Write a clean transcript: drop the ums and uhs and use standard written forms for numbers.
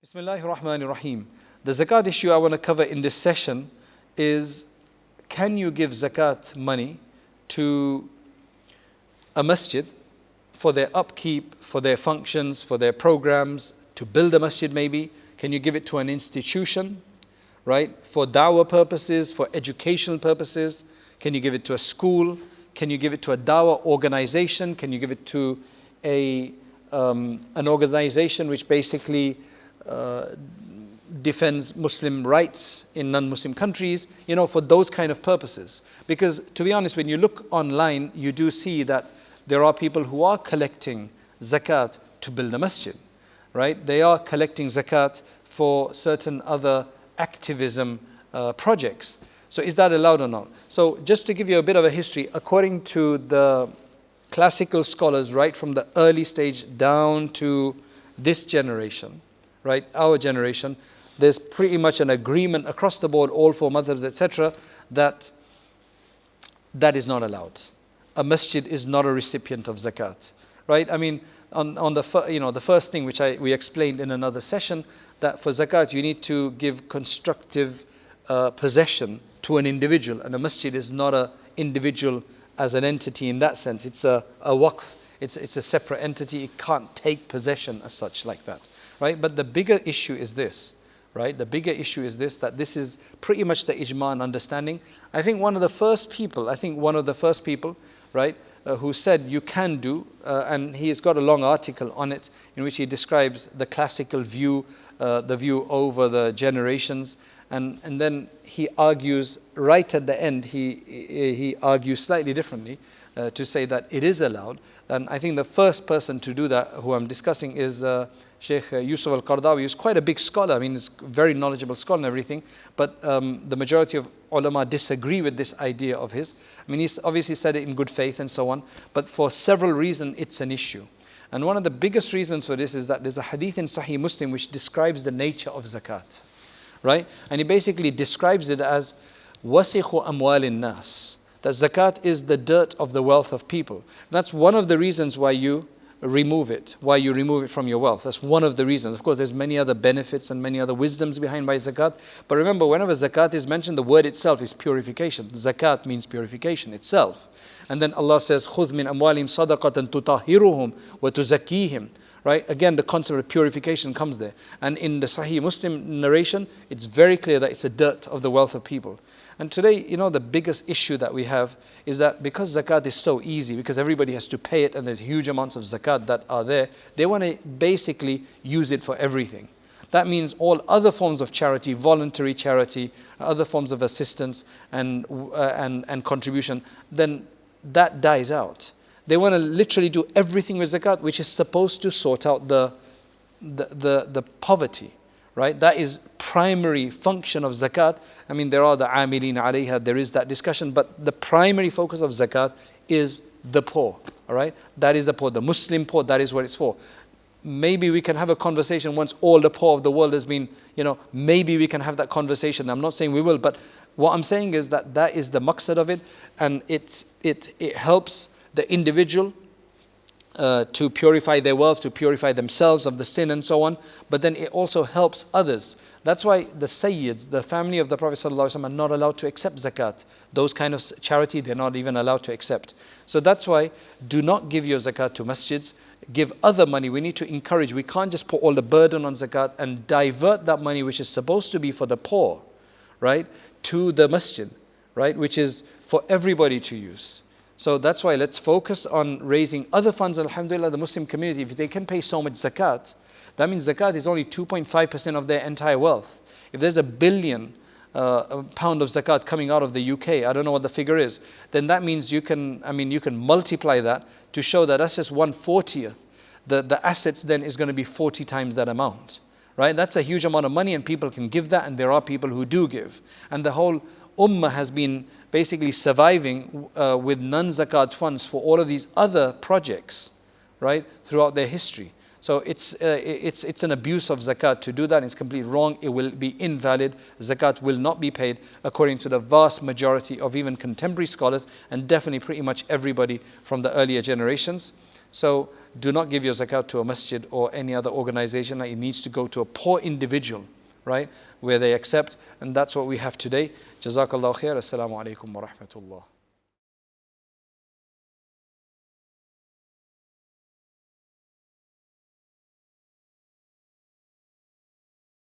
Bismillahir-Rahmanir-Rahim. The zakat issue I want to cover in this session is, can you give zakat money to a masjid for their upkeep, for their functions, for their programs, to build a masjid maybe? Can you give it to an institution, right? For dawah purposes, for educational purposes? Can you give it to a school? Can you give it to a dawah organization? Can you give it to an organization which basically defends Muslim rights in non-Muslim countries, for those kind of purposes? Because to be honest, when you look online, you do see that there are people who are collecting zakat to build a masjid, right? They are collecting zakat for certain other activism projects. So is that allowed or not? So just to give you a bit of a history, according to the classical scholars, right from the early stage down to this generation, right, our generation, there's pretty much an agreement across the board, all four madhabs, etc., that is not allowed. A masjid is not a recipient of zakat, right? I mean, on the first thing which we explained in another session, that for zakat you need to give constructive possession to an individual, and a masjid is not an individual as an entity in that sense. It's a waqf. It's a separate entity. It can't take possession as such like that. Right? But the bigger issue is this, right? The bigger issue is this, that this is pretty much the ijma and understanding. I think one of the first people, right, who said you can do, and he's got a long article on it in which he describes the classical view, the view over the generations, and then he argues right at the end, he argues slightly differently to say that it is allowed. And I think the first person to do that, who I'm discussing, is Sheikh Yusuf al-Qardawi, who's quite a big scholar. I mean, he's a very knowledgeable scholar and everything, but the majority of ulama disagree with this idea of his. I mean, he's obviously said it in good faith and so on, but for several reasons it's an issue. And one of the biggest reasons for this is that there's a hadith in Sahih Muslim which describes the nature of zakat, right? And he basically describes it as wasikhu amwalin nas, that zakat is the dirt of the wealth of people. That's one of the reasons why you remove it from your wealth. That's one of the reasons. Of course, there's many other benefits and many other wisdoms behind by zakat. But remember, whenever zakat is mentioned, the word itself is purification. Zakat means purification itself. And then Allah says, خُذْ مِنْ أَمْوَالِهِمْ صَدَقَةً تُطَهِّرُهُم وَتُزَكِّيهِمْ. Right? Again, the concept of purification comes there. And in the Sahih Muslim narration, it's very clear that it's a dirt of the wealth of people. And today, the biggest issue that we have is that because zakat is so easy, because everybody has to pay it and there's huge amounts of zakat that are there, they want to basically use it for everything. That means all other forms of charity, voluntary charity, other forms of assistance and contribution, then that dies out. They want to literally do everything with zakat, which is supposed to sort out the poverty. Right? That is primary function of zakat. I mean, there are the amilin alayha, there is that discussion, but the primary focus of zakat is the poor. All right? That is the poor, the Muslim poor, that is what it's for. Maybe we can have a conversation once all the poor of the world has been, maybe we can have that conversation. I'm not saying we will, but what I'm saying is that is the maqsad of it, and it helps the individual to purify their wealth, to purify themselves of the sin and so on, but then it also helps others. That's why the Sayyids, the family of the Prophet ﷺ, are not allowed to accept zakat. Those kind of charity, they're not even allowed to accept. So that's why, do not give your zakat to masjids. Give other money. We need to encourage. We can't just put all the burden on zakat and divert that money, which is supposed to be for the poor, right, to the masjid, right, which is for everybody to use. So that's why let's focus on raising other funds. Alhamdulillah, the Muslim community, if they can pay so much zakat, that means zakat is only 2.5% of their entire wealth. If there's £1 billion pound of zakat coming out of the UK, I don't know what the figure is, then that means you can multiply that to show that that's just 1/40th. The assets then is going to be 40 times that amount. Right? That's a huge amount of money, and people can give that, and there are people who do give. And the whole ummah has been basically surviving with non-zakat funds for all of these other projects, right, throughout their history. So it's an abuse of zakat to do that. It's completely wrong. It will be invalid. Zakat will not be paid according to the vast majority of even contemporary scholars, and definitely pretty much everybody from the earlier generations. So do not give your zakat to a masjid or any other organization. It needs to go to a poor individual, right, where they accept. And that's what we have today. Jazakallah khair. Assalamu alaikum wa rahmatullah.